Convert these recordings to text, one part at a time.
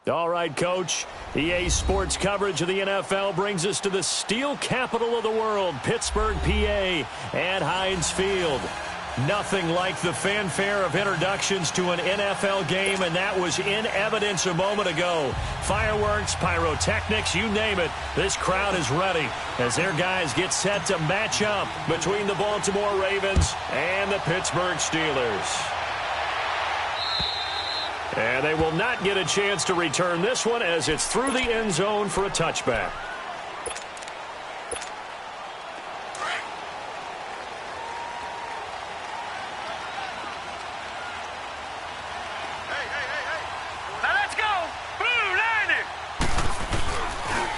All right, Coach. EA Sports coverage of the NFL brings us to the steel capital of the world, Pittsburgh, PA, at Heinz Field. Nothing like the fanfare of introductions to an NFL game, and that was in evidence a moment ago. Fireworks, pyrotechnics, you name it. This crowd is ready as their guys get set to match up between the Baltimore Ravens and the Pittsburgh Steelers. And they will not get a chance to return this one as it's through the end zone for a touchback. Now let's go. Blue Niner.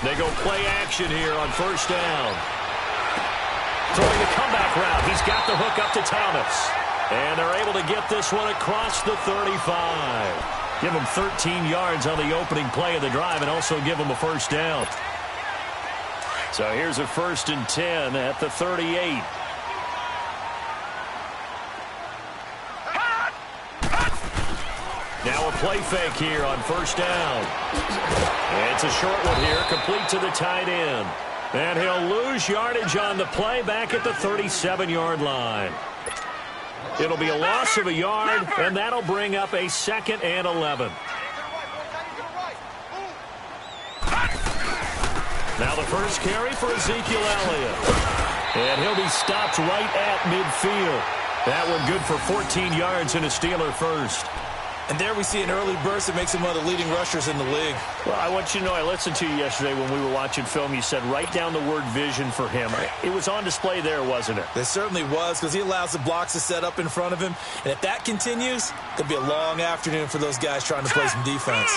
They go play action here on first down. Throwing the comeback route. He's got the hook up to Thomas. And they're able to get this one across the 35. Give them 13 yards on the opening play of the drive and also give them a first down. So here's a 1st and 10 at the 38. Now a play fake here on first down. It's a short one here, complete to the tight end. And he'll lose yardage on the play back at the 37-yard line. It'll be a loss of a yard, and that'll bring up a 2nd and 11. Now the first carry for Ezekiel Elliott. And he'll be stopped right at midfield. That one good for 14 yards and a Steeler first. And there we see an early burst that makes him one of the leading rushers in the league. Well, I want you to know, I listened to you yesterday when we were watching film. You said write down the word vision for him. It was on display there, wasn't it? It certainly was, because he allows the blocks to set up in front of him. And if that continues, it'll be a long afternoon for those guys trying to play some defense.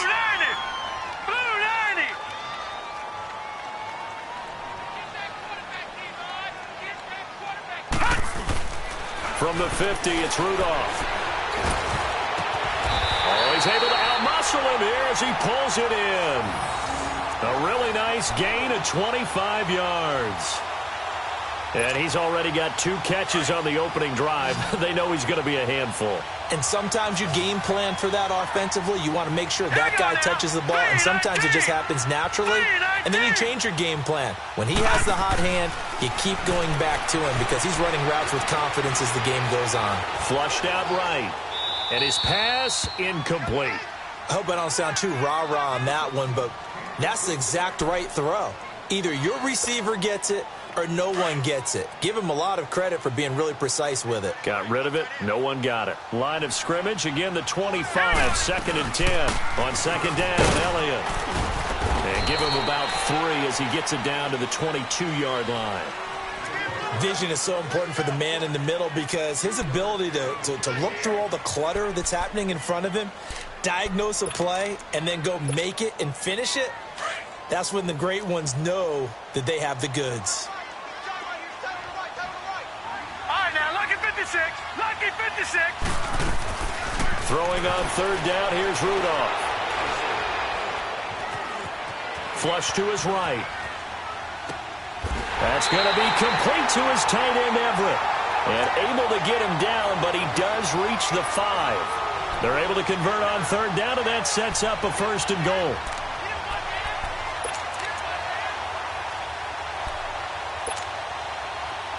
From the 50, it's Rudolph. Oh, he's able to outmuscle him here as he pulls it in. A really nice gain of 25 yards. And he's already got 2 catches on the opening drive. They know he's going to be a handful. And sometimes you game plan for that offensively. You want to make sure that guy touches the ball, and sometimes it just happens naturally. And then you change your game plan. When he has the hot hand, you keep going back to him because he's running routes with confidence as the game goes on. Flushed out right. And his pass incomplete. I hope I don't sound too rah-rah on that one, but that's the exact right throw. Either your receiver gets it or no one gets it. Give him a lot of credit for being really precise with it. Got rid of it. No one got it. Line of scrimmage, again the 25. 2nd and 10 on 2nd down, Elliott. And give him about 3 as he gets it down to the 22-yard line. Vision is so important for the man in the middle because his ability to look through all the clutter that's happening in front of him, diagnose a play, and then go make it and finish it, that's when the great ones know that they have the goods. All right, now, lucky 56. Lucky 56. Throwing on 3rd down, here's Rudolph. Flush to his right. That's going to be complete to his tight end, Everett. And able to get him down, but he does reach the 5. They're able to convert on 3rd down, and that sets up a 1st and goal.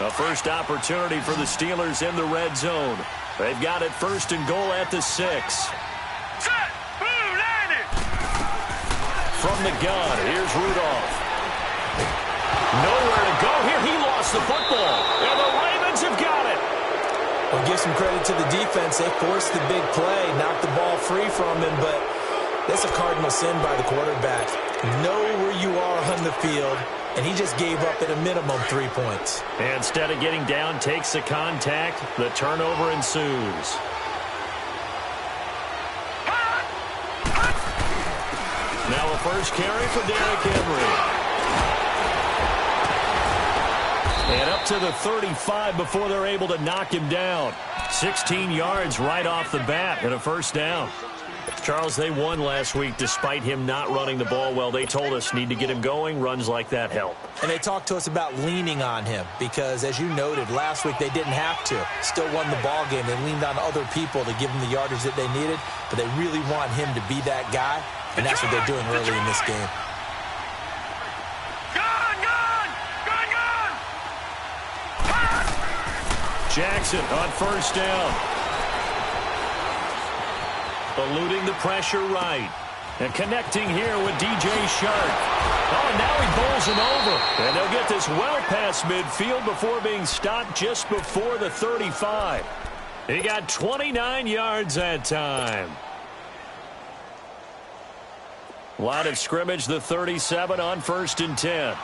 A first opportunity for the Steelers in the red zone. They've got it 1st and goal at the 6. Set. Blue Niner. From the gun, here's Rudolph. Nowhere to go here. He lost the football. And the Ravens have got it. Well, give some credit to the defense. They forced the big play, knocked the ball free from him, but that's a cardinal sin by the quarterback. Know where you are on the field, and he just gave up at a minimum 3 points. And instead of getting down, takes the contact. The turnover ensues. Now a first carry for Derrick Henry. And up to the 35 before they're able to knock him down. 16 yards right off the bat and a 1st down. Charles, they won last week despite him not running the ball well. They told us need to get him going. Runs like that help. And they talked to us about leaning on him because, as you noted, last week they didn't have to. Still won the ball game. They leaned on other people to give them the yardage that they needed, but they really want him to be that guy, and that's what they're doing early in this game. Jackson on first down. Eluding the pressure right. And connecting here with DJ Shark. Oh, and now he bowls him over. And they'll get this well past midfield before being stopped just before the 35. He got 29 yards that time. Line of scrimmage, the 37 on 1st and 10.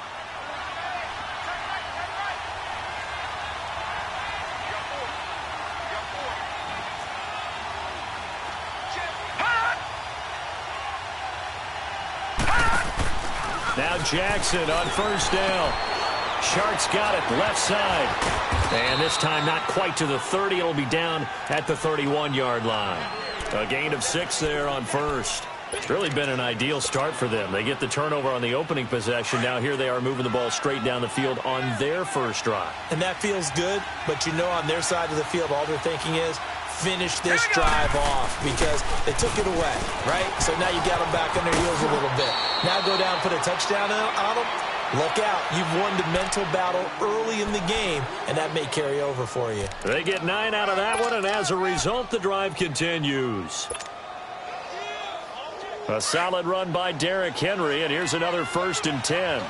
Now Jackson on first down. Shark's got it left side. And this time not quite to the 30. It'll be down at the 31-yard line. A gain of 6 there on first. It's really been an ideal start for them. They get the turnover on the opening possession. Now here they are moving the ball straight down the field on their first drive. And that feels good, but you know on their side of the field all they're thinking is finish this drive off because they took it away, right? So now you got them back on their heels a little bit. Now go down, put a touchdown on them. Look out. You've won the mental battle early in the game, and that may carry over for you. They get 9 out of that one, and as a result, the drive continues. A solid run by Derrick Henry, and here's another 1st and 10.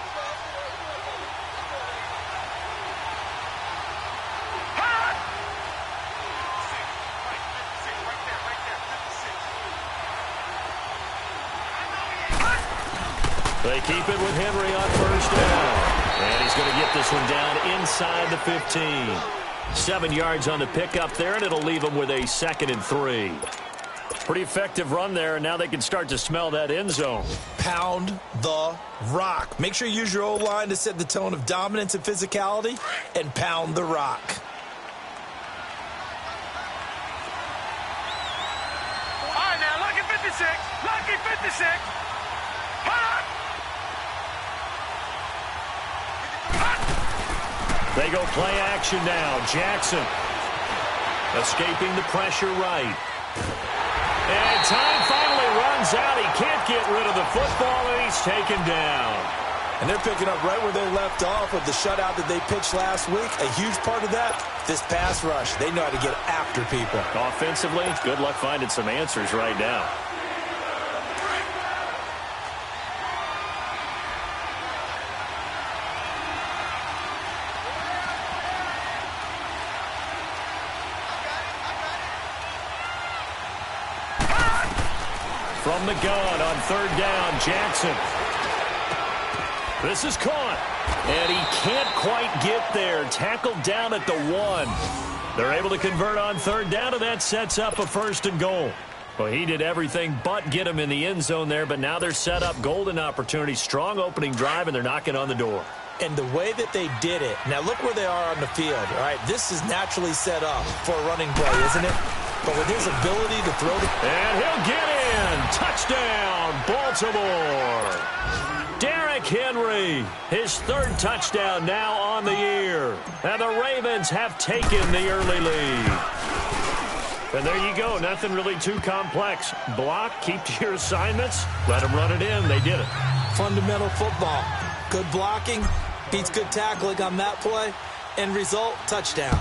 They keep it with Henry on first down. And he's going to get this one down inside the 15. 7 yards on the pickup there, and it'll leave him with a 2nd and 3. Pretty effective run there, and now they can start to smell that end zone. Pound the rock. Make sure you use your O-line to set the tone of dominance and physicality, and pound the rock. All right, now, lucky 56. Lucky 56. They go play action now. Jackson escaping the pressure right. And time finally runs out. He can't get rid of the football, and he's taken down. And they're picking up right where they left off with the shutout that they pitched last week. A huge part of that, this pass rush. They know how to get after people. Offensively, good luck finding some answers right now. From the gun on 3rd down, Jackson. This is caught. And he can't quite get there. Tackled down at the 1. They're able to convert on 3rd down, and that sets up a 1st and goal. Well, he did everything but get him in the end zone there, but now they're set up golden opportunity. Strong opening drive, and they're knocking on the door. And the way that they did it, now look where they are on the field, all right? This is naturally set up for a running play, isn't it? But with his ability to throw the... And he'll get in. Touchdown, Baltimore. Derrick Henry, his 3rd touchdown now on the year. And the Ravens have taken the early lead. And there you go. Nothing really too complex. Block, keep to your assignments, let them run it in. They did it. Fundamental football. Good blocking, beats good tackling on that play. End result, touchdown.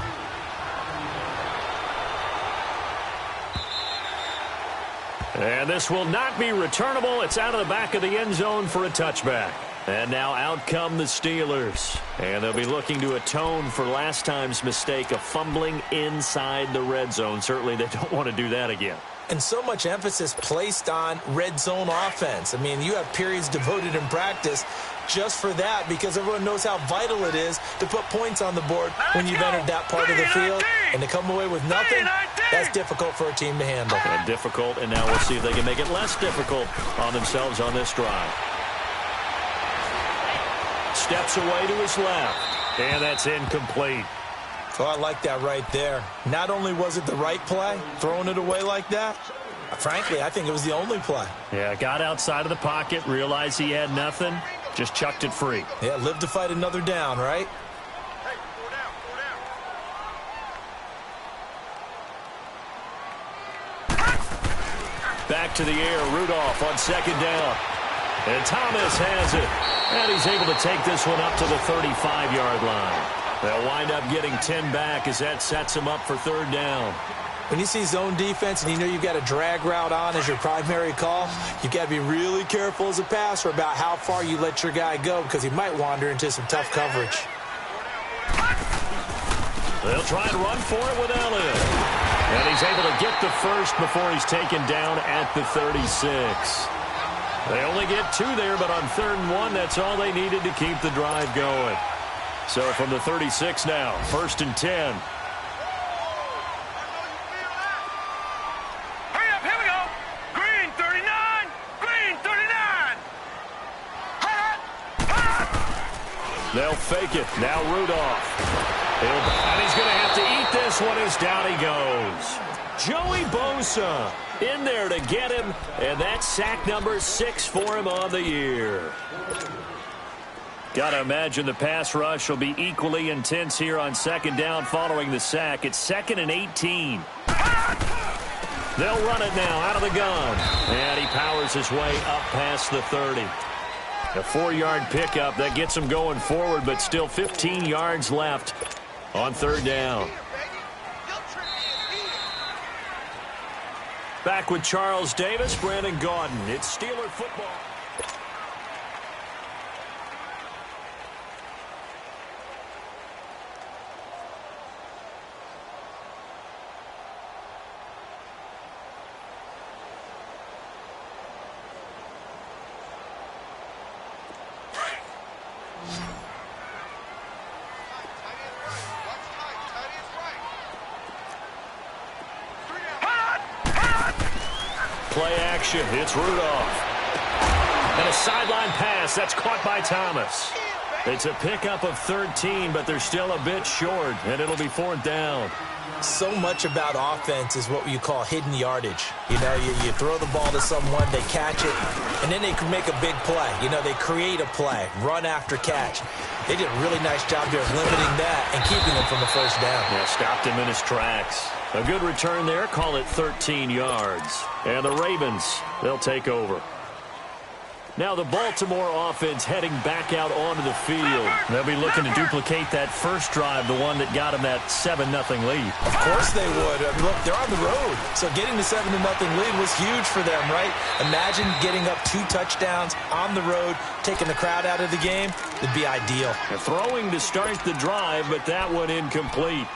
And this will not be returnable. It's out of the back of the end zone for a touchback. And now out come the Steelers. And they'll be looking to atone for last time's mistake of fumbling inside the red zone. Certainly they don't want to do that again. And so much emphasis placed on red zone offense. I mean, you have periods devoted in practice just for that because everyone knows how vital it is to put points on the board when you've entered that part of the field. And to come away with nothing, that's difficult for a team to handle. And difficult, and now we'll see if they can make it less difficult on themselves on this drive. Steps away to his left, and that's incomplete. Oh, I like that right there. Not only was it the right play, throwing it away like that, Frankly, I think it was the only play. Yeah, got outside of the pocket, realized he had nothing, just chucked it free. Yeah, live to fight another down, right? Hey, 4 down, 4 down. Back to the air, Rudolph on second down. And Thomas has it. And he's able to take this one up to the 35-yard line. They'll wind up getting 10 back as that sets him up for third down. When you see zone defense and you know you've got a drag route on as your primary call, you've got to be really careful as a passer about how far you let your guy go because he might wander into some tough coverage. They'll try and run for it with Elliott. And he's able to get the first before he's taken down at the 36. They only get 2 there, but on 3rd and 1, that's all they needed to keep the drive going. So from the 36 now, 1st and 10. Hurry up, here we go. Green 39, green 39. They'll fake it. Now Rudolph. And he's going to have to eat this one as down he goes. Joey Bosa in there to get him, and that's sack number 6 for him on the year. Got to imagine the pass rush will be equally intense here on second down following the sack. It's 2nd and 18. They'll run it now out of the gun. And he powers his way up past the 30. A 4-yard pickup that gets him going forward, but still 15 yards left on 3rd down. Back with Charles Davis, Brandon Gaudin. It's Steeler football. Play action. It's Rudolph. And a sideline pass. That's caught by Thomas. It's a pickup of 13, but they're still a bit short, and it'll be 4th down. So much about offense is what you call hidden yardage. You know, you throw the ball to someone, they catch it, and then they can make a big play. You know, they create a play, run after catch. They did a really nice job there of limiting that and keeping him from a first down. Yeah, stopped him in his tracks. A good return there, call it 13 yards. And the Ravens, they'll take over. Now the Baltimore offense heading back out onto the field. They'll be looking to duplicate that first drive, the one that got them that 7-0 lead. Of course they would. Look, they're on the road. So getting the 7-0 lead was huge for them, right? Imagine getting up 2 touchdowns on the road, taking the crowd out of the game. It'd be ideal. Throwing to start the drive, but that one incomplete.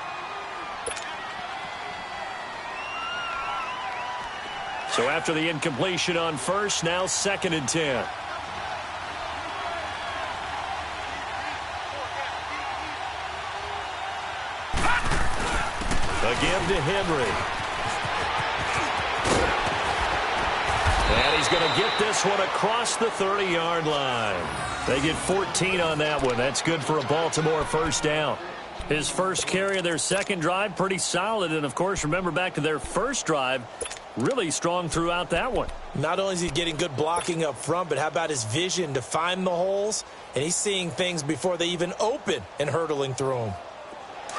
So after the incompletion on first, now 2nd and 10. Again to Henry. And he's going to get this one across the 30-yard line. They get 14 on that one. That's good for a Baltimore first down. His first carry of their second drive, pretty solid. And, of course, remember back to their first drive, really strong throughout that one. Not only is he getting good blocking up front, but how about his vision to find the holes? And he's seeing things before they even open and hurdling through them.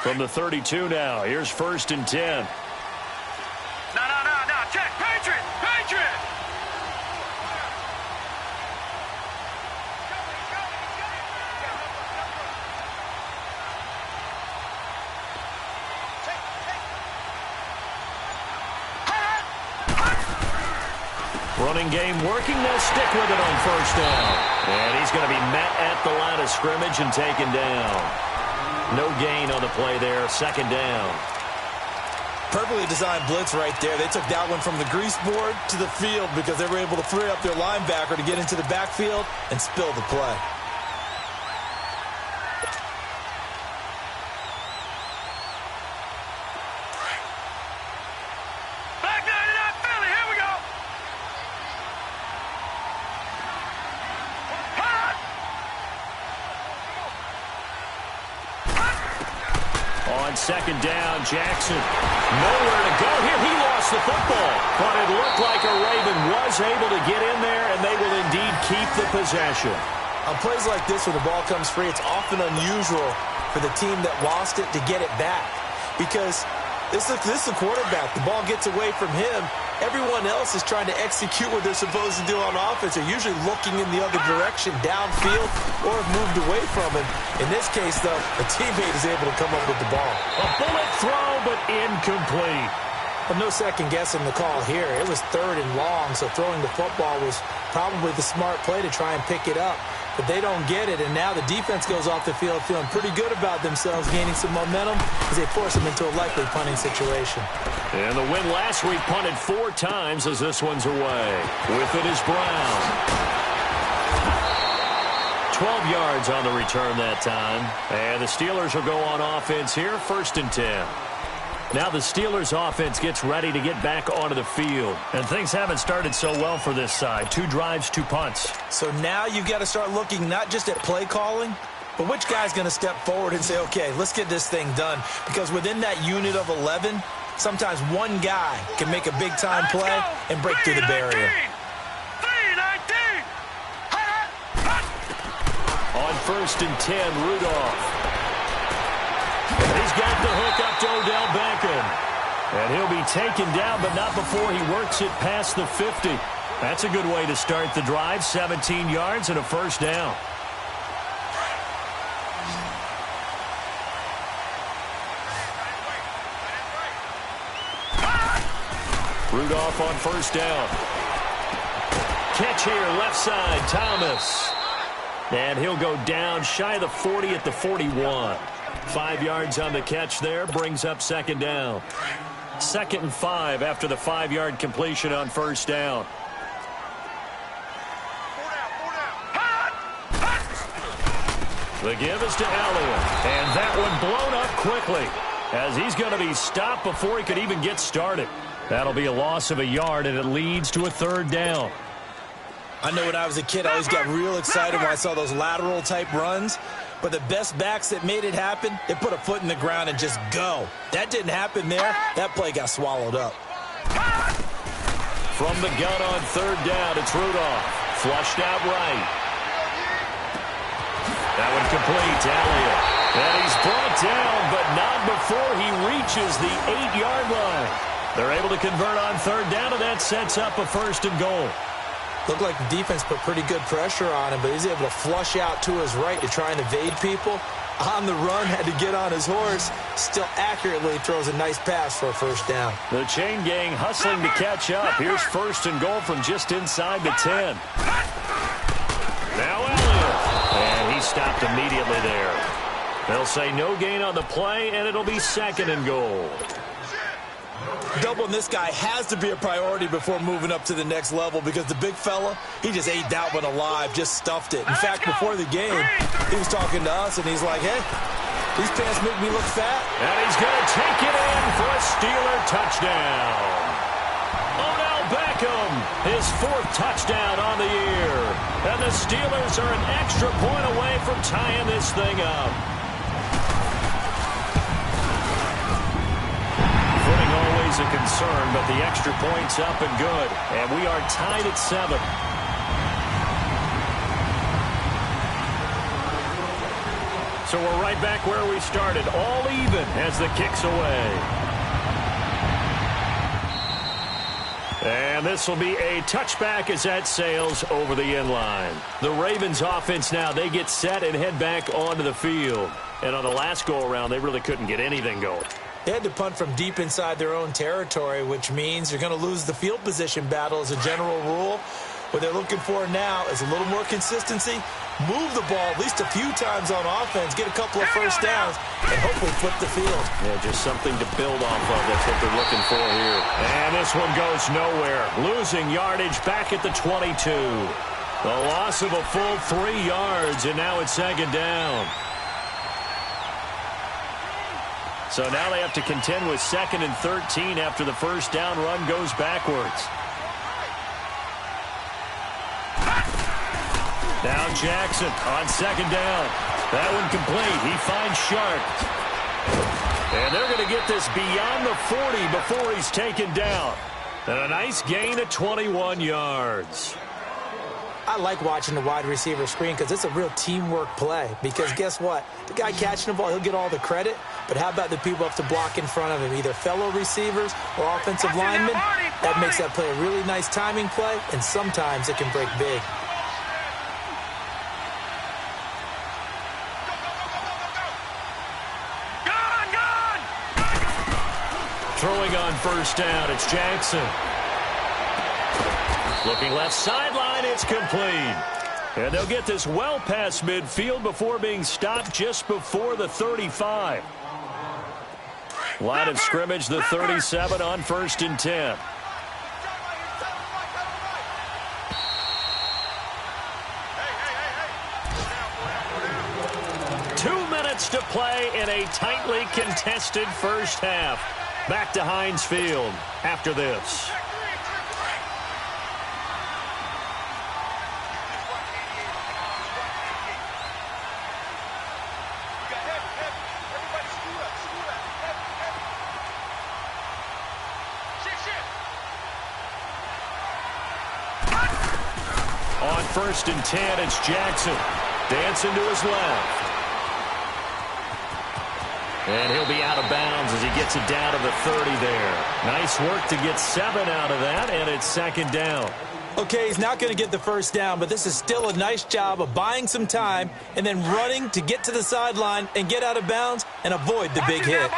From the 32 now, here's 1st and 10. No, check, Patriot, Patriot. Running game working. They'll stick with it on first down. And he's going to be met at the line of scrimmage and taken down. No gain on the play there. 2nd down. Perfectly designed blitz right there. They took that one from the grease board to the field because they were able to free up their linebacker to get into the backfield and spill the play. Back 99 Philly, here we go. On 2nd down, Jackson nowhere to go here. He lost the football, but it looked like a Raven was able to get in there, and they will indeed keep the possession. On plays like this where the ball comes free, it's often unusual for the team that lost it to get it back because this is the quarterback. The ball gets away from him. Everyone else is trying to execute what they're supposed to do on offense. They're usually looking in the other direction, downfield, or have moved away from him. In this case, though, a teammate is able to come up with the ball. A bullet throw, but incomplete. But no second guessing the call here. It was 3rd and long, so throwing the football was probably the smart play to try and pick it up. But they don't get it, and now the defense goes off the field feeling pretty good about themselves, gaining some momentum as they force them into a likely punting situation. And the win last week punted 4 times as this one's away. With it is Brown. 12 yards on the return that time. And the Steelers will go on offense here, 1st and 10. Now the Steelers offense gets ready to get back onto the field. And things haven't started so well for this side. 2 drives, 2 punts. So now you've got to start looking not just at play calling, but which guy's going to step forward and say, okay, let's get this thing done. Because within that unit of 11, sometimes one guy can make a big-time play and break through the barrier. On 1st and 10, Rudolph. He's got the hook up to Odell Beckham. And he'll be taken down, but not before he works it past the 50. That's a good way to start the drive. 17 yards and a 1st down. Rudolph on 1st down. Catch here, left side, Thomas. And he'll go down shy of the 40 at the 41. 5 yards on the catch there, brings up 2nd down. 2nd and 5 after the 5-yard completion on 1st down. The give is to Elliott, and that one blown up quickly as he's going to be stopped before he could even get started. That'll be a loss of a yard, and it leads to a 3rd down. I know when I was a kid, I always got real excited when I saw those lateral-type runs. But the best backs that made it happen, they put a foot in the ground and just go. That didn't happen there. That play got swallowed up. From the gun on 3rd down, it's Rudolph. Flushed out right. That one complete to Elliott. And he's brought down, but not before he reaches the 8-yard line. They're able to convert on 3rd down, and that sets up a 1st and goal. Looked like the defense put pretty good pressure on him, but he's able to flush out to his right to try and evade people. On the run, had to get on his horse. Still accurately throws a nice pass for a 1st down. The chain gang hustling to catch up. Here's 1st and goal from just inside the 10. Now Elliott. And he stopped immediately there. They'll say no gain on the play, and it'll be 2nd and goal. Doubling this guy has to be a priority before moving up to the next level because the big fella, he just ate that one alive, just stuffed it. In fact, before the game, he was talking to us, and he's like, hey, these pants make me look fat. And he's going to take it in for a Steeler touchdown. Odell Beckham, his 4th touchdown on the year. And the Steelers are an extra point away from tying this thing up. Always a concern, but the extra point's up and good. And we are tied at 7. So we're right back where we started, all even as the kick's away. And this will be a touchback as that sails over the end line. The Ravens offense now, they get set and head back onto the field. And on the last go-around, they really couldn't get anything going. They had to punt from deep inside their own territory, which means you're going to lose the field position battle as a general rule. What they're looking for now is a little more consistency, move the ball at least a few times on offense, get a couple of 1st downs, and hopefully flip the field. Yeah, just something to build off of. That's what they're looking for here. And this one goes nowhere. Losing yardage back at the 22. The loss of a full 3 yards, and now it's 2nd down. So now they have to contend with 2nd and 13 after the 1st down run goes backwards. Now Jackson on 2nd down. That one complete. He finds Sharp. And they're going to get this beyond the 40 before he's taken down. And a nice gain of 21 yards. I like watching the wide receiver screen because it's a real teamwork play. Because guess what? The guy catching the ball, he'll get all the credit. But how about the people up to block in front of him, either fellow receivers or offensive linemen? That makes that play a really nice timing play, and sometimes it can break big. Throwing on first down, it's Jackson. Looking left sideline, it's complete. And they'll get this well past midfield before being stopped just before the 35. Line of scrimmage, the 37 on 1st and 10. To play in a tightly contested first half. Back to Heinz Field after this. On 1st and 10, it's Jackson. Dancing to his left. And he'll be out of bounds as he gets it down to the 30 there. Nice work to get 7 out of that, and it's 2nd down. Okay, he's not going to get the first down, but this is still a nice job of buying some time and then running to get to the sideline and get out of bounds and avoid the big hit.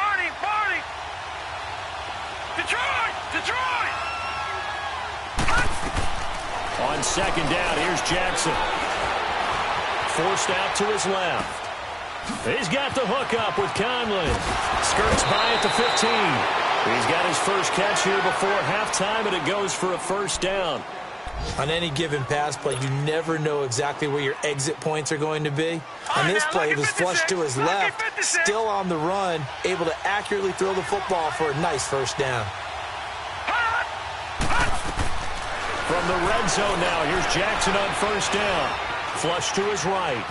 Detroit! On 2nd down, here's Jackson. Forced out to his left. He's got the hook up with Conley. Skirts by at the 15. He's got his first catch here before halftime, and it goes for a first down. On any given pass play, you never know exactly where your exit points are going to be. On this play, he was flushed to his left, still on the run, able to accurately throw the football for a nice first down. From the red zone now, here's Jackson on first down. Flush to his right.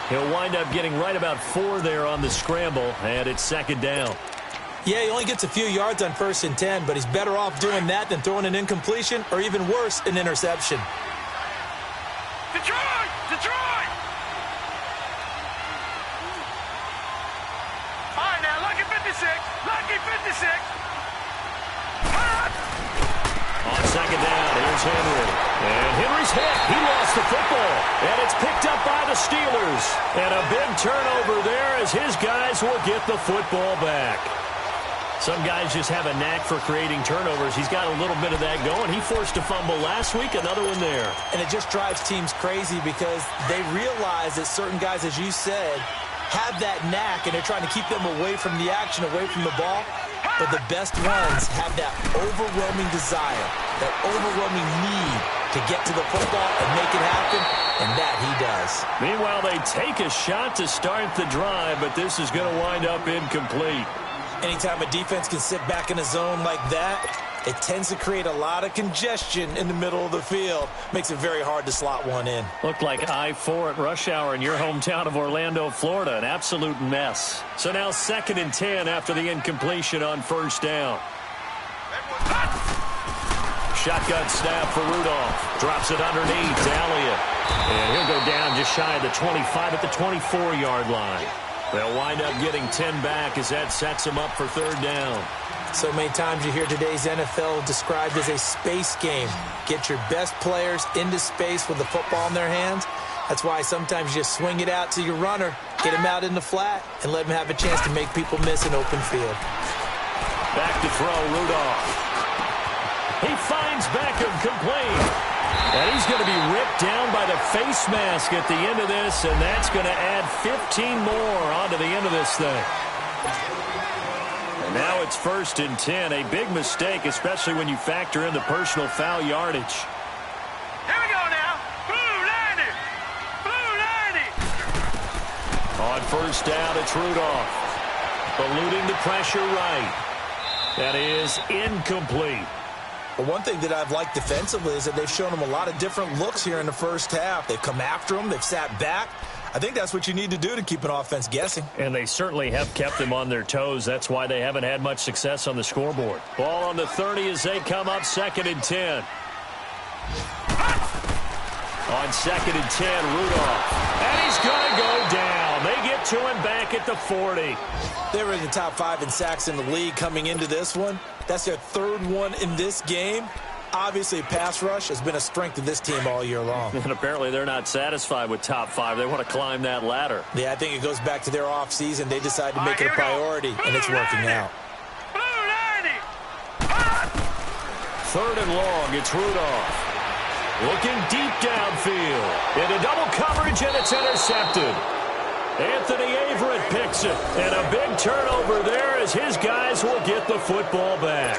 He'll wind up getting right about 4 there on the scramble, and it's 2nd down. Yeah, he only gets a few yards on 1st and 10, but he's better off doing that than throwing an incompletion or even worse, an interception. Detroit! All right, now, lucky 56. On 2nd down, here's Henry. And Henry's hit. He lost the football. And it's picked up by the Steelers. And a big turnover there as his guys will get the football back. Some guys just have a knack for creating turnovers. He's got a little bit of that going. He forced a fumble last week, another one there. And it just drives teams crazy because they realize that certain guys, as you said, have that knack, and they're trying to keep them away from the action, away from the ball. But the best ones have that overwhelming desire, that overwhelming need to get to the football and make it happen, and that he does. Meanwhile, they take a shot to start the drive, but this is going to wind up incomplete. Anytime a defense can sit back in a zone like that, it tends to create a lot of congestion in the middle of the field. Makes it very hard to slot one in. Looked like I-4 at rush hour in your hometown of Orlando, Florida. An absolute mess. So now 2nd and 10 after the incompletion on first down. Shotgun snap for Rudolph. Drops it underneath to Elliott. And he'll go down just shy of the 25 at the 24-yard line. They'll wind up getting 10 back as that sets them up for 3rd down. So many times you hear today's NFL described as a space game. Get your best players into space with the football in their hands. That's why sometimes you just swing it out to your runner, get him out in the flat, and let him have a chance to make people miss an open field. Back to throw, Rudolph. He finds Beckham complete. And he's going to be ripped down by the face mask at the end of this, and that's going to add 15 more onto the end of this thing. And now it's 1st and 10. A big mistake, especially when you factor in the personal foul yardage. Here we go now. Blue 90. On first down, it's Rudolph. Eluding the pressure right. That is incomplete. But one thing that I've liked defensively is that they've shown him a lot of different looks here in the first half. They've come after him. They've sat back. I think that's what you need to do to keep an offense guessing. And they certainly have kept them on their toes. That's why they haven't had much success on the scoreboard. Ball on the 30 as they come up 2nd and 10. On 2nd and 10, Rudolph. And he's going to go down. They get to him back at the 40. They were in the top 5 in sacks in the league coming into this one. That's their 3rd one in this game. Obviously, pass rush has been a strength of this team all year long. And apparently they're not satisfied with top 5. They want to climb that ladder. Yeah, I think it goes back to their offseason. They decided to make it a priority, and it's working out. 3rd and long, it's Rudolph. Looking deep downfield. Into double coverage, and it's intercepted. Anthony Averett picks it. And a big turnover there as his guys will get the football back.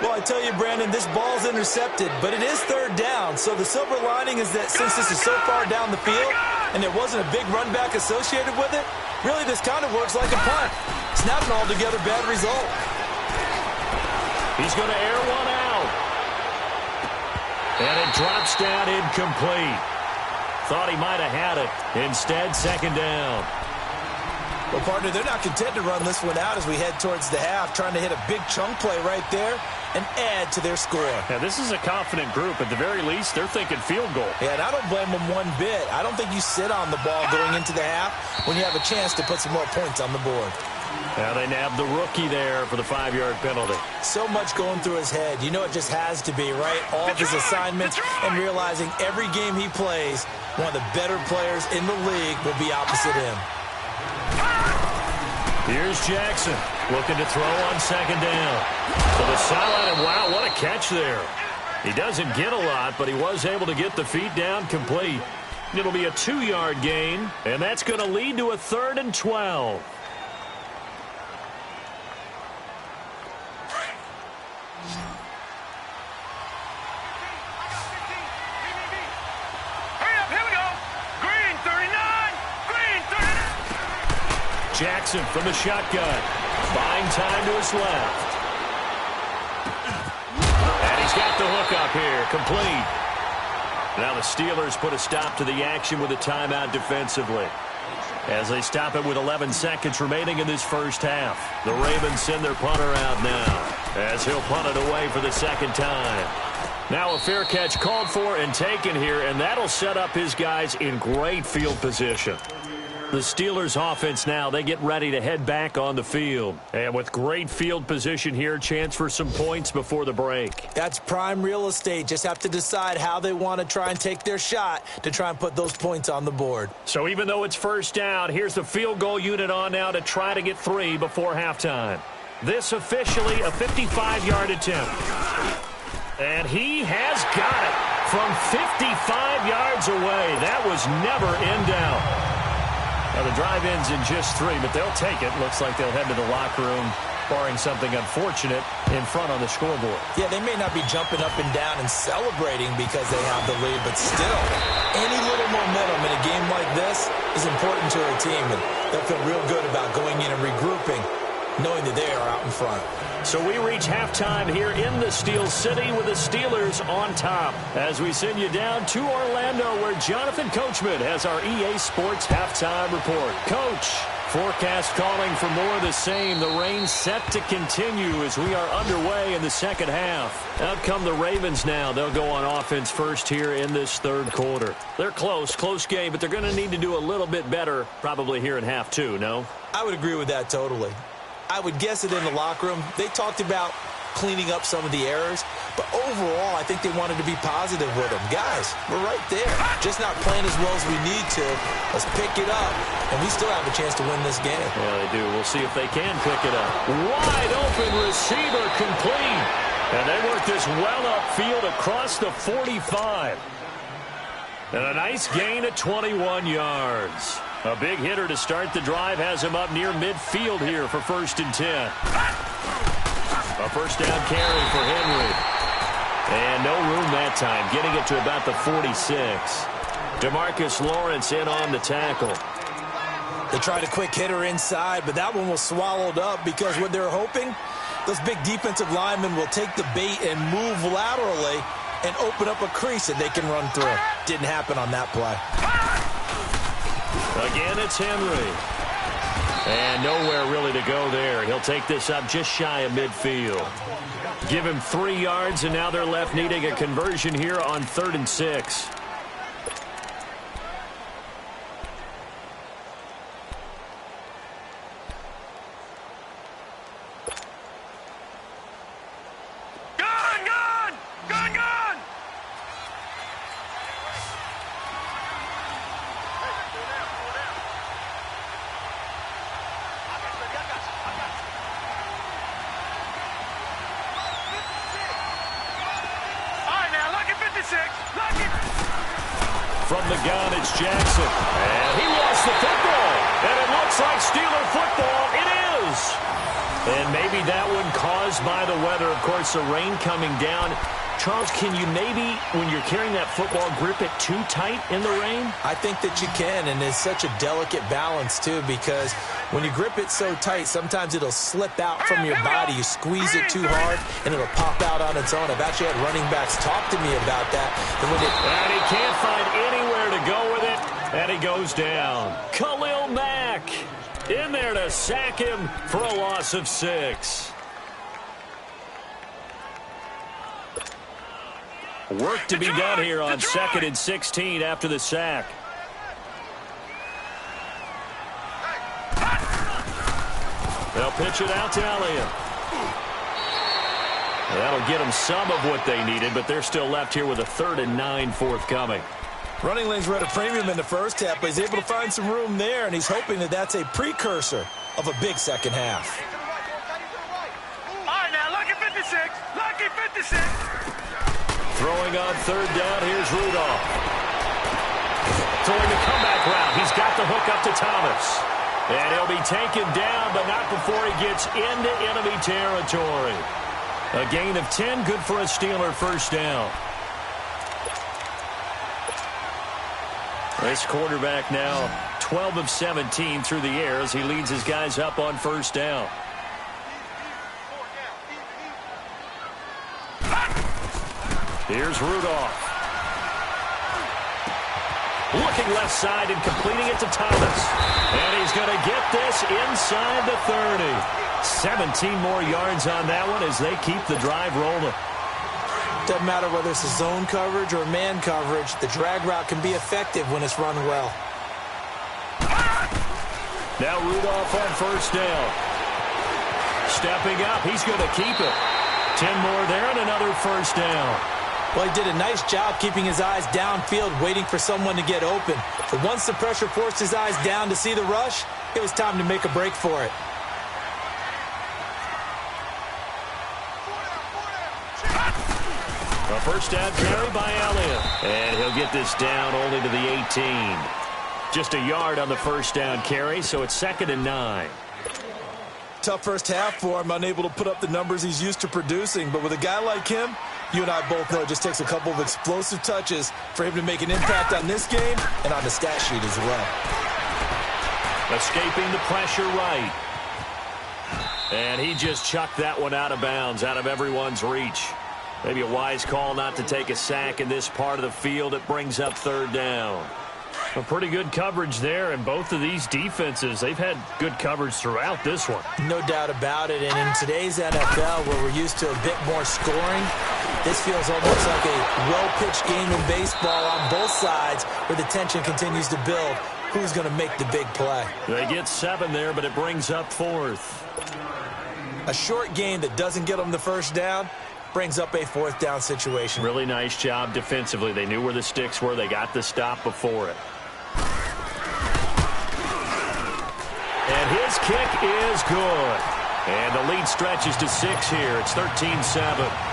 Well, I tell you, Brandon, this ball's intercepted, but it is 3rd down. So the silver lining is that since this is so far down the field and there wasn't a big run back associated with it, really this kind of works like a punt. It's not an altogether bad result. He's going to air one out. And it drops down incomplete. Thought he might have had it. Instead, 2nd down. Well, partner, they're not content to run this one out as we head towards the half, trying to hit a big chunk play right there and add to their score. Now, this is a confident group. At the very least, they're thinking field goal. Yeah, and I don't blame them one bit. I don't think you sit on the ball going into the half when you have a chance to put some more points on the board. Now they nabbed the rookie there for the 5-yard penalty. So much going through his head. You know it just has to be, right? All of his assignments and realizing every game he plays, one of the better players in the league will be opposite him. Here's Jackson looking to throw on 2nd down. To the sideline, and wow, what a catch there. He doesn't get a lot, but he was able to get the feet down complete. It'll be a 2-yard gain, and that's going to lead to a 3rd and 12. Jackson from the shotgun. Buying time to his left. And he's got the hook up here. Complete. Now the Steelers put a stop to the action with a timeout defensively. As they stop it with 11 seconds remaining in this first half. The Ravens send their punter out now, as he'll punt it away for the 2nd time. Now a fair catch called for and taken here, and that'll set up his guys in great field position. The Steelers offense now, they get ready to head back on the field. And with great field position here, chance for some points before the break. That's prime real estate. Just have to decide how they want to try and take their shot to try and put those points on the board. So even though it's 1st down, here's the field goal unit on now to try to get 3 before halftime. This officially a 55-yard attempt. And he has got it from 55 yards away. That was never in doubt. Now the drive ends in just 3, but they'll take it. Looks like they'll head to the locker room, barring something unfortunate, in front on the scoreboard. Yeah, they may not be jumping up and down and celebrating because they have the lead, but still, any little momentum in a game like this is important to their team, and they'll feel real good about going in and regrouping, knowing that they are out in front. So we reach halftime here in the Steel City with the Steelers on top as we send you down to Orlando where Jonathan Coachman has our EA Sports halftime report. Coach, forecast calling for more of the same. The rain set to continue as we are underway in the 2nd half. Out come the Ravens now. They'll go on offense first here in this 3rd quarter. They're close game, but they're going to need to do a little bit better probably here in half 2, no? I would agree with that totally. I would guess it in the locker room. They talked about cleaning up some of the errors, but overall, I think they wanted to be positive with them. Guys, we're right there. Just not playing as well as we need to. Let's pick it up, and we still have a chance to win this game. Yeah, they do. We'll see if they can pick it up. Wide open receiver complete. And they work this well upfield across the 45. And a nice gain of 21 yards. A big hitter to start the drive has him up near midfield here for 1st and 10. A 1st down carry for Henry. And no room that time, getting it to about the 46. DeMarcus Lawrence in on the tackle. They tried a quick hitter inside, but that one was swallowed up because what they're hoping, those big defensive linemen will take the bait and move laterally and open up a crease that they can run through. Didn't happen on that play. Again, it's Henry. And nowhere really to go there. He'll take this up just shy of midfield. Give him 3 yards, and now they're left needing a conversion here on 3rd and 6. From the gun, it's Jackson. And he lost the football. And it looks like Steeler football. It is. And maybe that one caused by the weather. Of course, the rain coming down. Charles, can you maybe, when you're carrying that football, grip it too tight in the rain? I think that you can, and it's such a delicate balance, too, because when you grip it so tight, sometimes it'll slip out from your body. You squeeze it too hard, and it'll pop out on its own. I've actually had running backs talk to me about that. And he can't find anywhere to go with it, and he goes down. Khalil Mack in there to sack him for a loss of 6. Work to be done here on 2nd and 16 after the sack. They'll pitch it out to Elliott. That'll get them some of what they needed, but they're still left here with a 3rd and 9 forthcoming. Running lanes were at a premium in the first half, but he's able to find some room there, and he's hoping that that's a precursor of a big second half. All right, now, lucky 56. Lucky 56. Throwing on 3rd down, here's Rudolph. Throwing the comeback route. He's got the hook up to Thomas. And he'll be taken down, but not before he gets into enemy territory. A gain of 10, good for a Steeler first down. This quarterback now 12 of 17 through the air as he leads his guys up on first down. Here's Rudolph. Looking left side and completing it to Thomas. And he's going to get this inside the 30. 17 more yards on that one as they keep the drive rolling. Doesn't matter whether it's a zone coverage or man coverage. The drag route can be effective when it's run well. Now Rudolph on first down. Stepping up. He's going to keep it. 10 more there and another first down. Well, he did a nice job keeping his eyes downfield, waiting for someone to get open. But once the pressure forced his eyes down to see the rush, it was time to make a break for it. A first down carry by Elliott. And he'll get this down only to the 18. Just a yard on the first down carry, so it's 2nd and 9. Tough first half for him, unable to put up the numbers he's used to producing. But with a guy like him, you and I both know it just takes a couple of explosive touches for him to make an impact on this game and on the stat sheet as well. Escaping the pressure right. And he just chucked that one out of bounds, out of everyone's reach. Maybe a wise call not to take a sack in this part of the field. It brings up 3rd down. A pretty good coverage there, and both of these defenses, they've had good coverage throughout this one. No doubt about it, and in today's NFL, where we're used to a bit more scoring, this feels almost like a well-pitched game in baseball on both sides where the tension continues to build. Who's going to make the big play? They get 7 there, but it brings up 4th. A short game that doesn't get them the first down brings up a 4th down situation. Really nice job defensively. They knew where the sticks were. They got the stop before it. And his kick is good. And the lead stretches to 6 here. It's 13-7.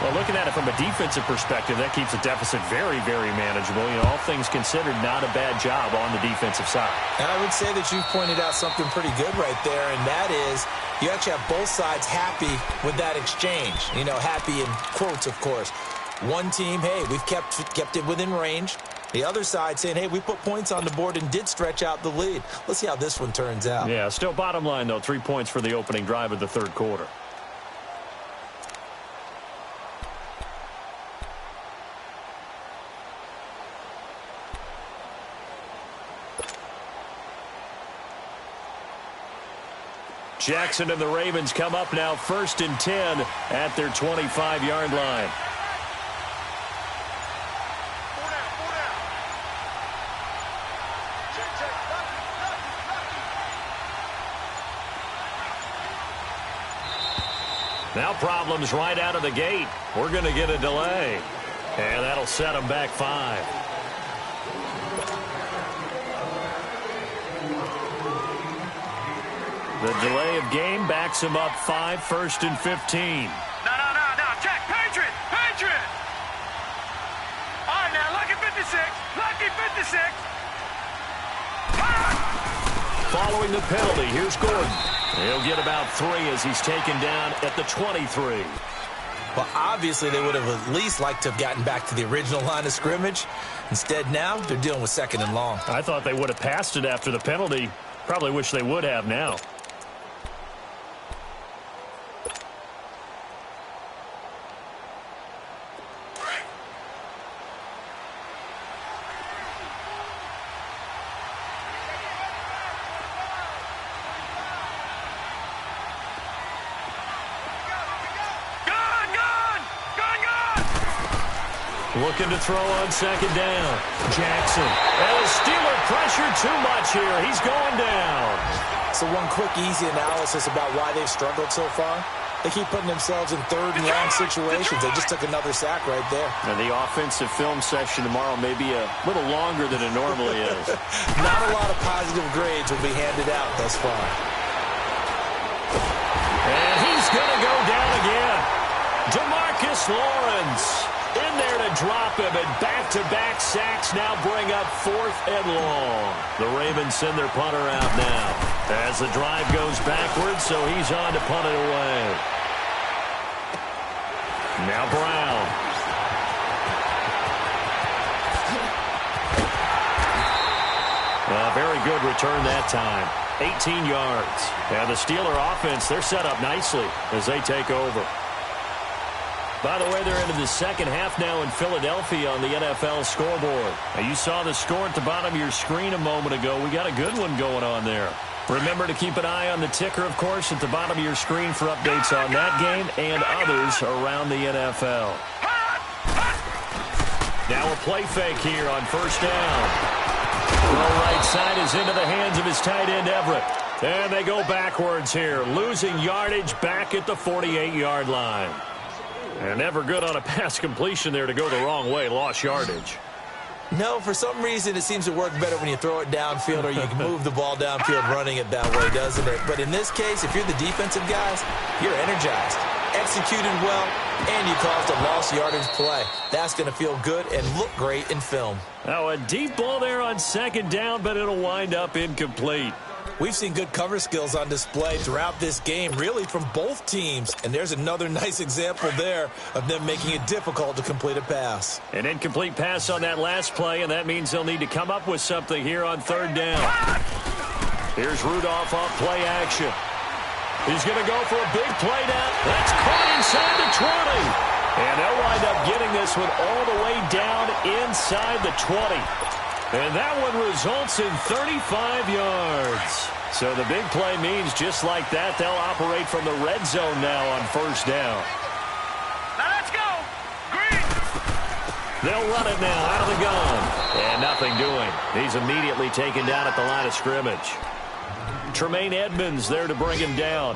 Well, looking at it from a defensive perspective, that keeps the deficit very, very manageable. You know, all things considered, not a bad job on the defensive side. And I would say that you've pointed out something pretty good right there, and that is you actually have both sides happy with that exchange. You know, happy in quotes, of course. One team, hey, we've kept it within range. The other side saying, hey, we put points on the board and did stretch out the lead. Let's see how this one turns out. Yeah, still bottom line, though, 3 points for the opening drive of the 3rd quarter. Jackson and the Ravens come up now 1st and 10 at their 25-yard line. Now problems right out of the gate. We're going to get a delay. And that'll set them back 5. The delay of game backs him up 5, 1st and 15. No. Check. Patriot. All right, now, lucky 56. Following the penalty, here's Gordon. He'll get about 3 as he's taken down at the 23. Well, obviously, they would have at least liked to have gotten back to the original line of scrimmage. Instead, now, they're dealing with 2nd and long. I thought they would have passed it after the penalty. Probably wish they would have now. Looking to throw on 2nd down. Jackson. And the Steeler pressure too much here. He's going down. So one quick, easy analysis about why they've struggled so far. They keep putting themselves in 3rd and long situations. They just took another sack right there. And the offensive film session tomorrow may be a little longer than it normally is. Not a lot of positive grades will be handed out thus far. And he's going to go down again. DeMarcus Lawrence in there to drop him, and back-to-back sacks now bring up 4th and long. The Ravens send their punter out now as the drive goes backwards, so he's on to punt it away. Now Brown. Very good return that time. 18 yards. And the Steeler offense, they're set up nicely as they take over. By the way, they're into the second half now in Philadelphia on the NFL scoreboard. Now, you saw the score at the bottom of your screen a moment ago. We got a good one going on there. Remember to keep an eye on the ticker, of course, at the bottom of your screen for updates on that game and others around the NFL. Now a play fake here on 1st down. The right side is into the hands of his tight end, Everett. And they go backwards here, losing yardage back at the 48-yard line. And never good on a pass completion there to go the wrong way. Lost yardage. No, for some reason it seems to work better when you throw it downfield or you can move the ball downfield running it that way, doesn't it? But in this case, if you're the defensive guys, you're energized, executed well, and you caused a lost yardage play. That's going to feel good and look great in film. Now a deep ball there on 2nd down, but it'll wind up incomplete. We've seen good cover skills on display throughout this game, really from both teams. And there's another nice example there of them making it difficult to complete a pass. An incomplete pass on that last play, and that means they'll need to come up with something here on 3rd down. Here's Rudolph off play action. He's going to go for a big play now. That's caught inside the 20. And they'll wind up getting this one all the way down inside the 20. And that one results in 35 yards. So the big play means just like that, they'll operate from the red zone now on 1st down. Now let's go. Green. They'll run it now out of the gun. And nothing doing. He's immediately taken down at the line of scrimmage. Tremaine Edmonds there to bring him down.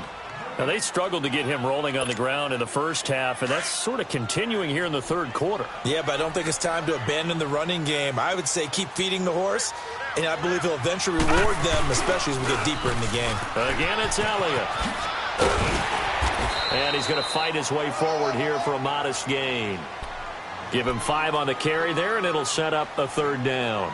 Now, they struggled to get him rolling on the ground in the first half, and that's sort of continuing here in the 3rd quarter. Yeah, but I don't think it's time to abandon the running game. I would say keep feeding the horse, and I believe he'll eventually reward them, especially as we get deeper in the game. Again, it's Elliott. And he's going to fight his way forward here for a modest gain. Give him 5 on the carry there, and it'll set up a 3rd down.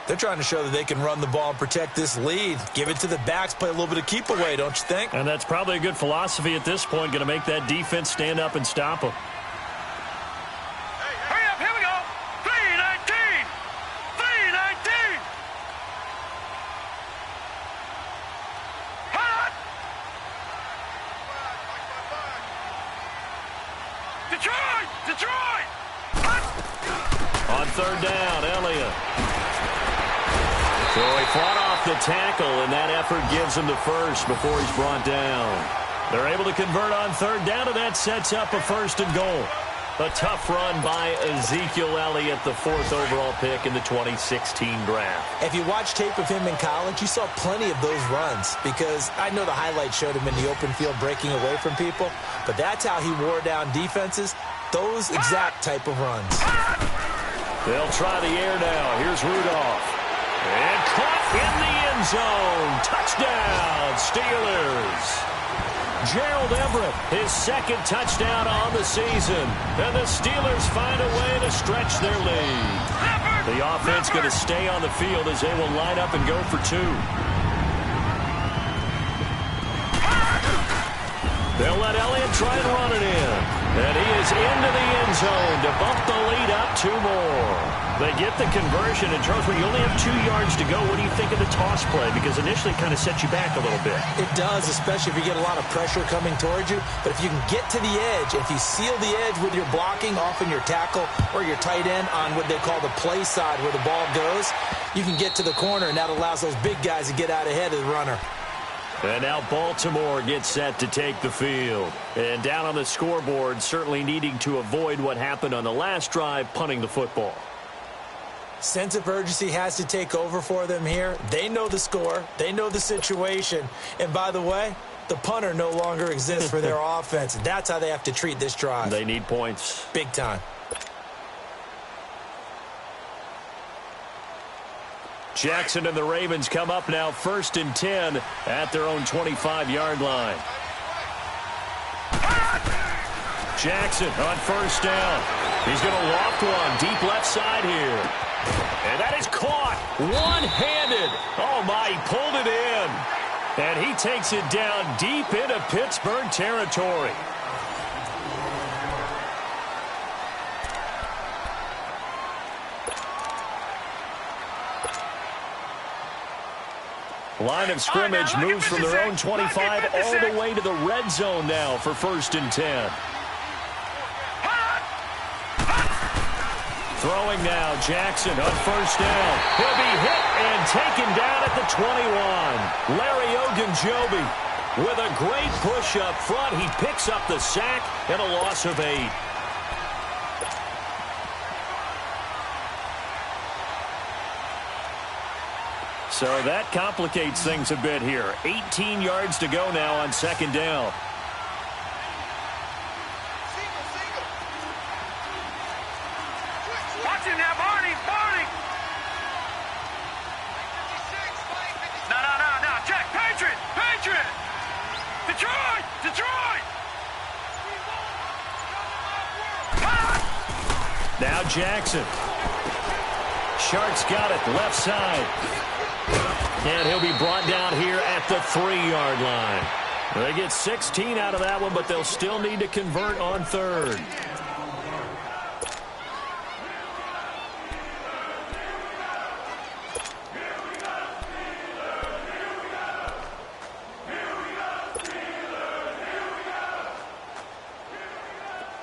They're trying to show that they can run the ball and protect this lead. Give it to the backs, play a little bit of keep away, don't you think? And that's probably a good philosophy at this point, going to make that defense stand up and stop them. Hurry up, here we go. 3:19. 3:19. Hot. Detroit. Hot. On 3rd down, Elliott. So he fought off the tackle, and that effort gives him the first before he's brought down. They're able to convert on third down, and that sets up a 1st and goal. A tough run by Ezekiel Elliott, the 4th overall pick in the 2016 draft. If you watch tape of him in college, you saw plenty of those runs because I know the highlights showed him in the open field breaking away from people, but that's how he wore down defenses, those exact type of runs. They'll try the air now. Here's Rudolph. And caught in the end zone. Touchdown, Steelers. Gerald Everett, his 2nd touchdown on the season. And the Steelers find a way to stretch their lead. The offense going to stay on the field as they will line up and go for 2. They'll let Elliott try and run it in. And he is into the end zone to bump the lead up 2 more. They get the conversion, and Charles, when you only have 2 yards to go, what do you think of the toss play? Because initially it kind of sets you back a little bit. It does, especially if you get a lot of pressure coming towards you. But if you can get to the edge, if you seal the edge with your blocking, often your tackle or your tight end on what they call the play side where the ball goes, you can get to the corner, and that allows those big guys to get out ahead of the runner. And now Baltimore gets set to take the field. And down on the scoreboard, certainly needing to avoid what happened on the last drive, punting the football. Sense of urgency has to take over for them here. They know the score. They know the situation. And by the way, the punter no longer exists for their offense. That's how they have to treat this drive. They need points. Big time. Jackson and the Ravens come up now 1st and 10 at their own 25-yard line. Jackson on 1st down. He's going to loft one deep left side here. And that is caught one-handed. Oh, my, he pulled it in. And he takes it down deep into Pittsburgh territory. Line of scrimmage moves from their own 25 all the way to the red zone now for 1st and 10. Throwing now, Jackson on 1st down. He'll be hit and taken down at the 21. Larry Ogunjobi with a great push up front. He picks up the sack and a loss of 8. So that complicates things a bit here. 18 yards to go now on 2nd down. Watch him now, Barney! No, Jack, Patriot! Detroit! Now Jackson. Shark's got it, left side. And he'll be brought down here at the 3-yard line. They get 16 out of that one, but they'll still need to convert on 3rd.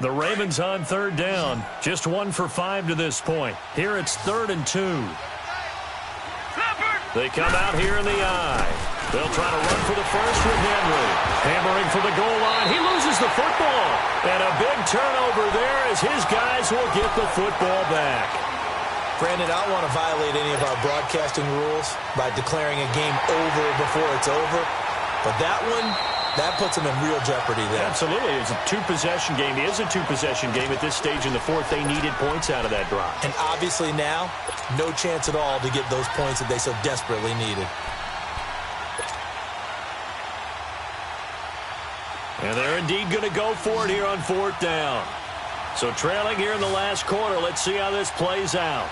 The Ravens on 3rd down. Just 1 for 5 to this point. Here it's 3rd and 2. They come out here in the eye. They'll try to run for the first with Henry. Hammering for the goal line. He loses the football. And a big turnover there as his guys will get the football back. Brandon, I don't want to violate any of our broadcasting rules by declaring a game over before it's over. But that one, that puts them in real jeopardy there. Absolutely. It's a 2-possession game. It is a 2-possession game. At this stage in the 4th, they needed points out of that drive. And obviously now, no chance at all to get those points that they so desperately needed. And they're indeed going to go for it here on 4th down. So trailing here in the last quarter, let's see how this plays out.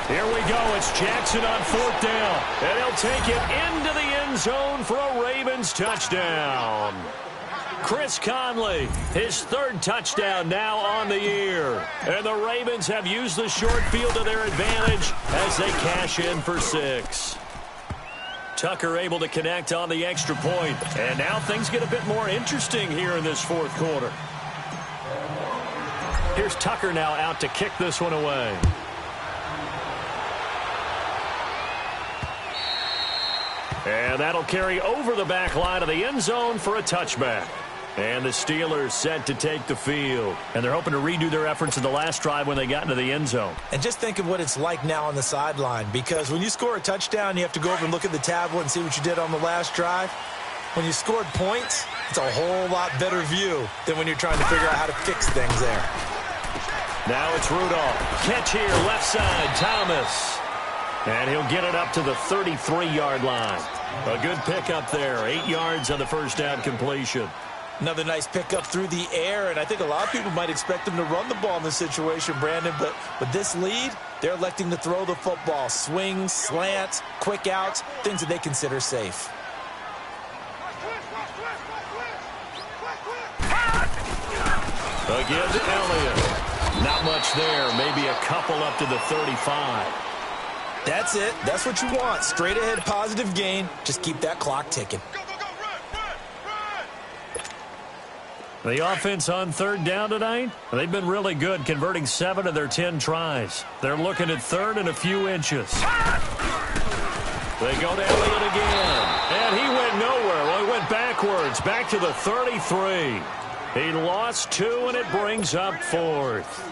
Here we go. It's Jackson on 4th down. And he'll take it into the end zone for a Ravens touchdown. Chris Conley, his 3rd touchdown now on the year. And the Ravens have used the short field to their advantage as they cash in for 6. Tucker able to connect on the extra point. And now things get a bit more interesting here in this 4th quarter. Here's Tucker now out to kick this one away. And that'll carry over the back line of the end zone for a touchback. And the Steelers set to take the field. And they're hoping to redo their efforts in the last drive when they got into the end zone. And just think of what it's like now on the sideline. Because when you score a touchdown, you have to go over and look at the tablet and see what you did on the last drive. When you scored points, it's a whole lot better view than when you're trying to figure out how to fix things there. Now it's Rudolph. Catch here, left side, Thomas. And he'll get it up to the 33-yard line. A good pickup there. 8 yards on the first down completion. Another nice pickup through the air, and I think a lot of people might expect them to run the ball in this situation, Brandon, but with this lead, they're electing to throw the football. Swings, slants, quick outs, things that they consider safe. Again to Elliott. Not much there. Maybe a couple up to the 35. That's it. That's what you want. Straight ahead positive gain. Just keep that clock ticking. The offense on third down tonight, they've been really good, converting 7 of their 10 tries. They're looking at third and a few inches. They go to Elliott again. And he went nowhere. Well, he went backwards, back to the 33. He lost 2, and it brings up 4th.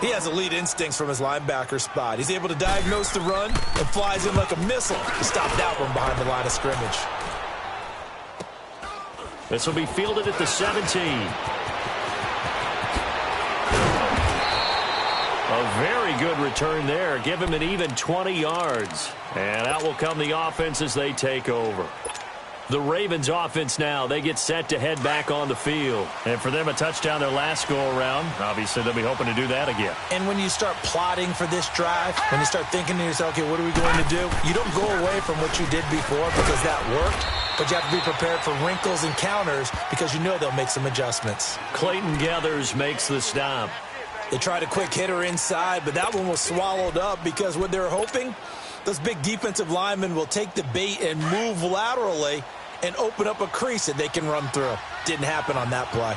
He has elite instincts from his linebacker spot. He's able to diagnose the run and flies in like a missile to stop that one behind the line of scrimmage. This will be fielded at the 17. A very good return there. Give him an even 20 yards. And out will come the offense as they take over. The Ravens offense now, they get set to head back on the field. And for them, a touchdown their last go-around. Obviously, they'll be hoping to do that again. And when you start plotting for this drive, when you start thinking to yourself, okay, what are we going to do? You don't go away from what you did before because that worked, but you have to be prepared for wrinkles and counters because you know they'll make some adjustments. Clayton Gathers makes the stop. They tried a quick hitter inside, but that one was swallowed up because what they're hoping, those big defensive linemen will take the bait and move laterally and open up a crease that they can run through. Didn't happen on that play.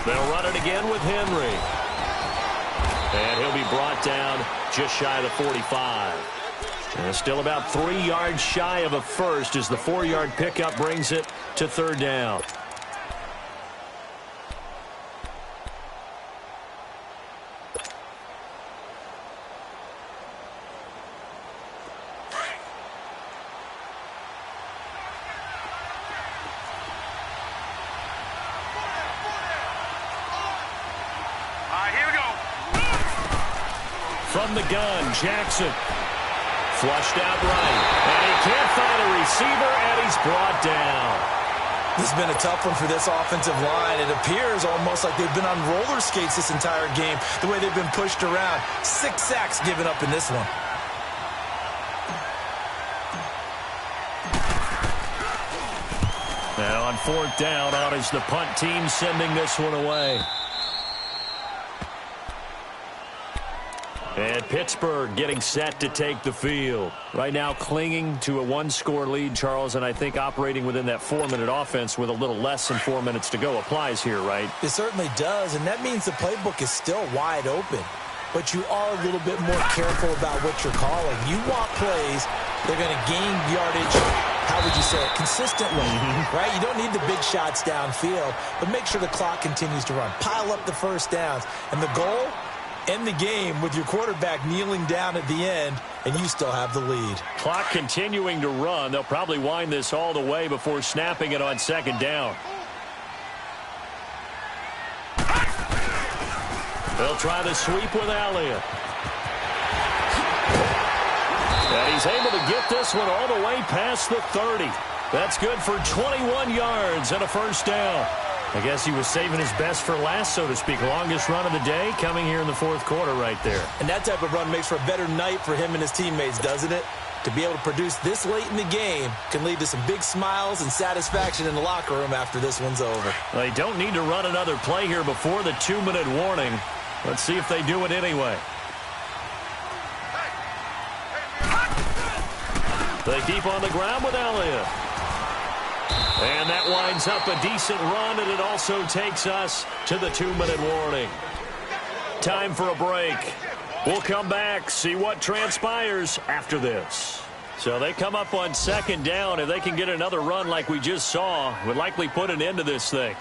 They'll run it again with Henry. And he'll be brought down just shy of the 45. And still about 3 yards shy of a first as the 4-yard pickup brings it to third down. From the gun, Jackson. Flushed out right. And he can't find a receiver, and he's brought down. This has been a tough one for this offensive line. It appears almost like they've been on roller skates this entire game, the way they've been pushed around. 6 sacks given up in this one. Now on fourth down, out is the punt team sending this one away. And Pittsburgh getting set to take the field. Right now clinging to a 1-score lead, Charles, and I think operating within that 4-minute offense with a little less than 4 minutes to go applies here, right? It certainly does, and that means the playbook is still wide open. But you are a little bit more careful about what you're calling. You want plays, they're going to gain yardage, how would you say it, consistently, right? You don't need the big shots downfield, but make sure the clock continues to run. Pile up the first downs, and the goal, end the game with your quarterback kneeling down at the end, and you still have the lead. Clock continuing to run. They'll probably wind this all the way before snapping it on second down. They'll try the sweep with Elliott. And he's able to get this one all the way past the 30. That's good for 21 yards and a first down. I guess he was saving his best for last, so to speak. Longest run of the day coming here in the fourth quarter right there. And that type of run makes for a better night for him and his teammates, doesn't it? To be able to produce this late in the game can lead to some big smiles and satisfaction in the locker room after this one's over. They don't need to run another play here before the 2-minute warning. Let's see if they do it anyway. They keep on the ground with Elliott. And that winds up a decent run, and it also takes us to the 2-minute warning. Time for a break. We'll come back, see what transpires after this. So they come up on second down. If they can get another run like we just saw, would likely put an end to this thing.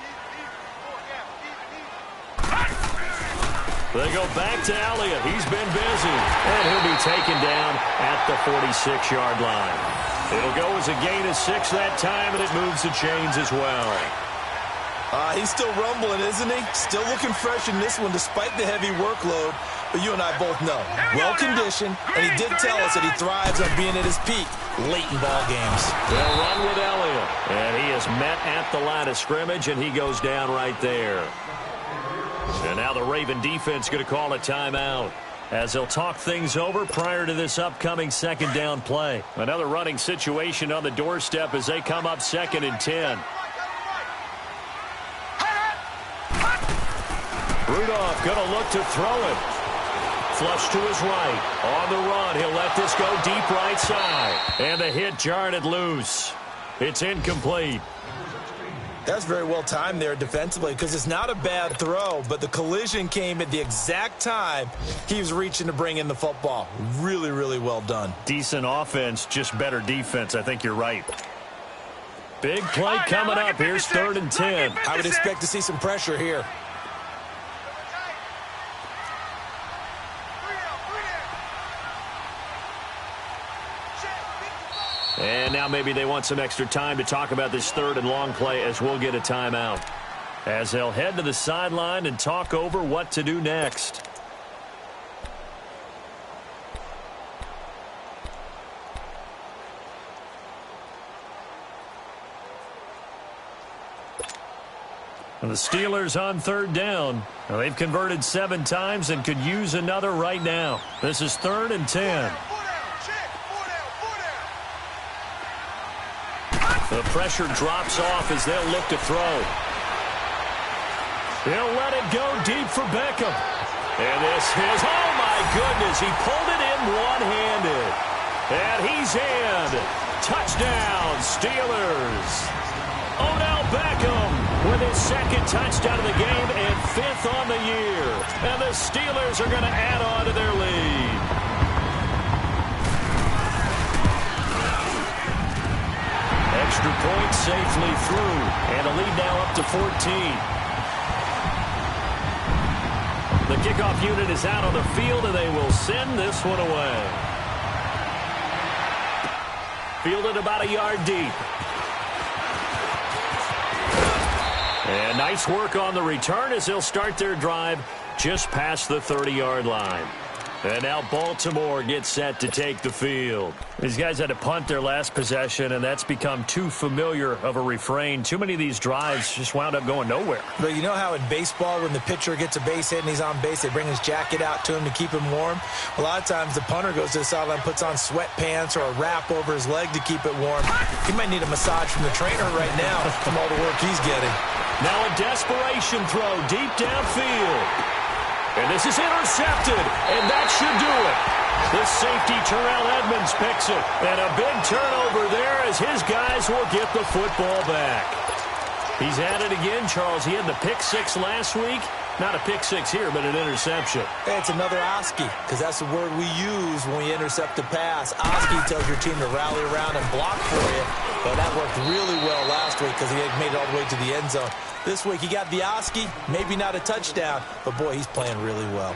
They go back to Elliott. He's been busy. And he'll be taken down at the 46-yard line. It'll go as a gain of 6 that time, and it moves the chains as well. He's still rumbling, isn't he? Still looking fresh in this one despite the heavy workload. But you and I both know, well-conditioned, and he did tell us that he thrives on being at his peak late in ball games. They'll run with Elliott, and he is met at the line of scrimmage, and he goes down right there. And now the Raven defense going to call a timeout as they'll talk things over prior to this upcoming second down play. Another running situation on the doorstep as they come up 2nd and 10. Rudolph going to look to throw it. Flush to his right. On the run, he'll let this go deep right side. And the hit jarred it loose. It's incomplete. That's very well timed there defensively because it's not a bad throw, but the collision came at the exact time he was reaching to bring in the football. Really, really well done. Decent offense, just better defense. I think you're right. Big play coming up. Here's 3rd and 10. I would expect to see some pressure here. And now maybe they want some extra time to talk about this 3rd and long play as we'll get a timeout. As they'll head to the sideline and talk over what to do next. And the Steelers on 3rd down. Now they've converted 7 times and could use another right now. This is 3rd and 10. The pressure drops off as they'll look to throw. He'll let it go deep for Beckham. And this is, oh my goodness, he pulled it in one-handed. And he's in. Touchdown, Steelers. Odell Beckham with his 2nd touchdown of the game and 5th on the year. And the Steelers are going to add on to their lead. Extra point safely through, and a lead now up to 14. The kickoff unit is out on the field, and they will send this one away. Fielded about a yard deep. And nice work on the return as they'll start their drive just past the 30-yard line. And now Baltimore gets set to take the field. These guys had to punt their last possession, and that's become too familiar of a refrain. Too many of these drives just wound up going nowhere. But you know how in baseball, when the pitcher gets a base hit and he's on base, they bring his jacket out to him to keep him warm? A lot of times the punter goes to the sideline, puts on sweatpants or a wrap over his leg to keep it warm. He might need a massage from the trainer right now from all the work he's getting. Now a desperation throw deep downfield. And this is intercepted, and that should do it. The safety, Terrell Edmonds, picks it. And a big turnover there as his guys will get the football back. He's at it again, Charles. He had the pick 6 last week. Not a pick 6 here, but an interception. Hey, it's another Oski, because that's the word we use when we intercept a pass. Oski tells your team to rally around and block for you. But that worked really well last week because he had made it all the way to the end zone. This week he got the Oski, maybe not a touchdown, but boy, he's playing really well.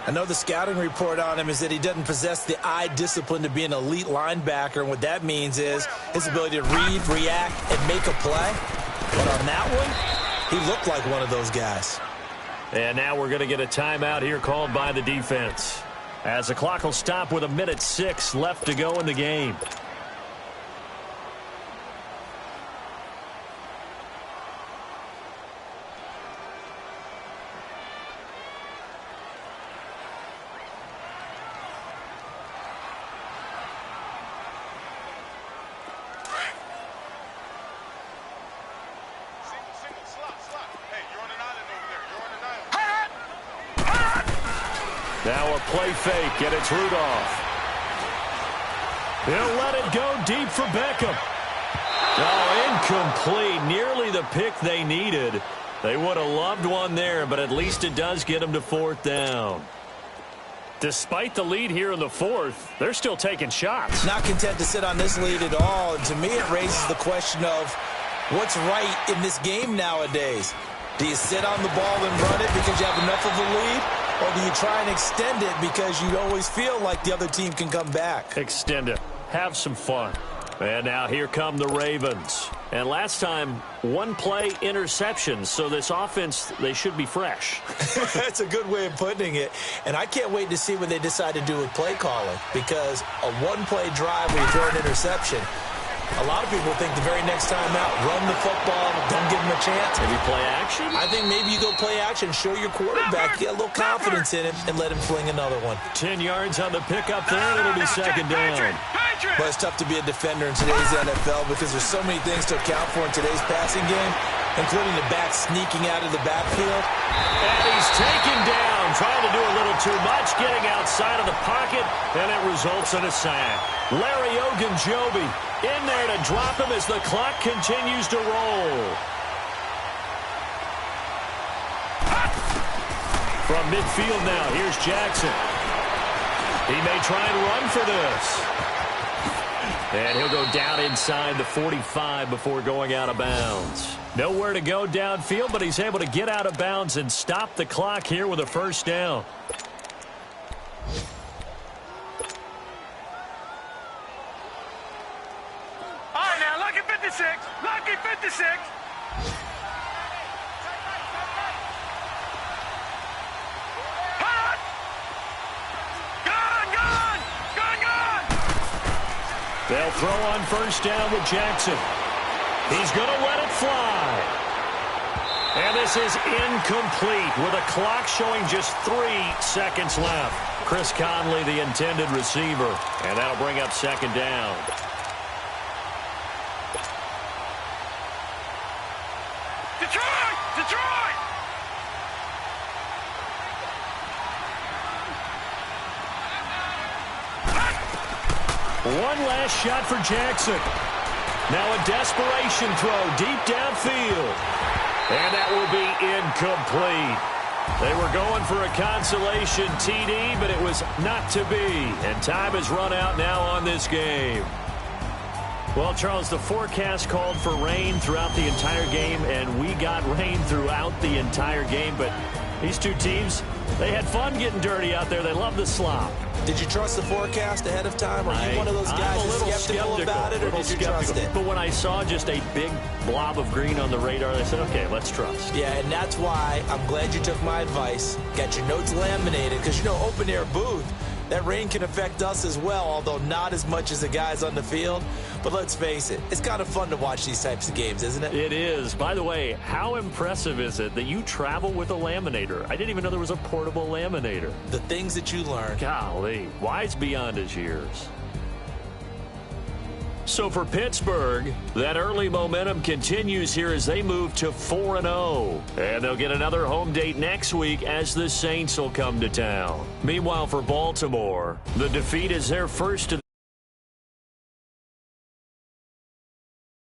I know the scouting report on him is that he doesn't possess the eye discipline to be an elite linebacker, and what that means is his ability to read, react, and make a play. But on that one, he looked like one of those guys. And now we're going to get a timeout here called by the defense, as the clock will stop with 1:06 left to go in the game. Now a play fake, and it's Rudolph. He'll let it go deep for Beckham. Oh, incomplete. Nearly the pick they needed. They would have loved one there, but at least it does get them to fourth down. Despite the lead here in the fourth, they're still taking shots. Not content to sit on this lead at all. And to me, it raises the question of what's right in this game nowadays. Do you sit on the ball and run it because you have enough of a lead? Or do you try and extend it because you always feel like the other team can come back? Extend it. Have some fun. And now here come the Ravens. And last time, one play interception. So this offense, they should be fresh. That's a good way of putting it. And I can't wait to see what they decide to do with play calling. Because a one-play drive where you throw an interception, a lot of people think the very next time out, run the football, don't give them a chance. Maybe play action? I think maybe you go play action, show your quarterback, get a little confidence in him, and let him fling another one. 10 yards on the pickup there, and it'll be second down. But it's tough to be a defender in today's NFL because there's so many things to account for in today's passing game, including the back sneaking out of the backfield. And he's taken down, trying to do a little too much, getting outside of the pocket, and it results in a sack. Larry Ogunjobi in there to drop him as the clock continues to roll. From midfield now, here's Jackson. He may try and run for this. And he'll go down inside the 45 before going out of bounds. Nowhere to go downfield, but he's able to get out of bounds and stop the clock here with a first down. All right, now, lucky 56. Lucky 56. Hot! Gone! They'll throw on first down with Jackson. He's going to let it fly. And this is incomplete with a clock showing just 3 seconds left. Chris Conley, the intended receiver. And that'll bring up second down. Detroit! One last shot for Jackson. Now a desperation throw deep downfield. And that will be incomplete. They were going for a consolation TD, but it was not to be. And time has run out now on this game. Well, Charles, the forecast called for rain throughout the entire game, and we got rain throughout the entire game. But these two teams, they had fun getting dirty out there. They love the slop. Did you trust the forecast ahead of time? Are you one of those guys that's skeptical about it, or did you trust it? But when I saw just a big blob of green on the radar, I said, okay, let's trust. Yeah, and that's why I'm glad you took my advice. Got your notes laminated, because, you know, open-air booth, that rain can affect us as well, although not as much as the guys on the field. But let's face it, it's kind of fun to watch these types of games, isn't it? It is. By the way, how impressive is it that you travel with a laminator? I didn't even know there was a portable laminator. The things that you learn. Golly, wise beyond his years. So for Pittsburgh, that early momentum continues here as they move to 4-0. And they'll get another home date next week as the Saints will come to town. Meanwhile, for Baltimore, the defeat is their first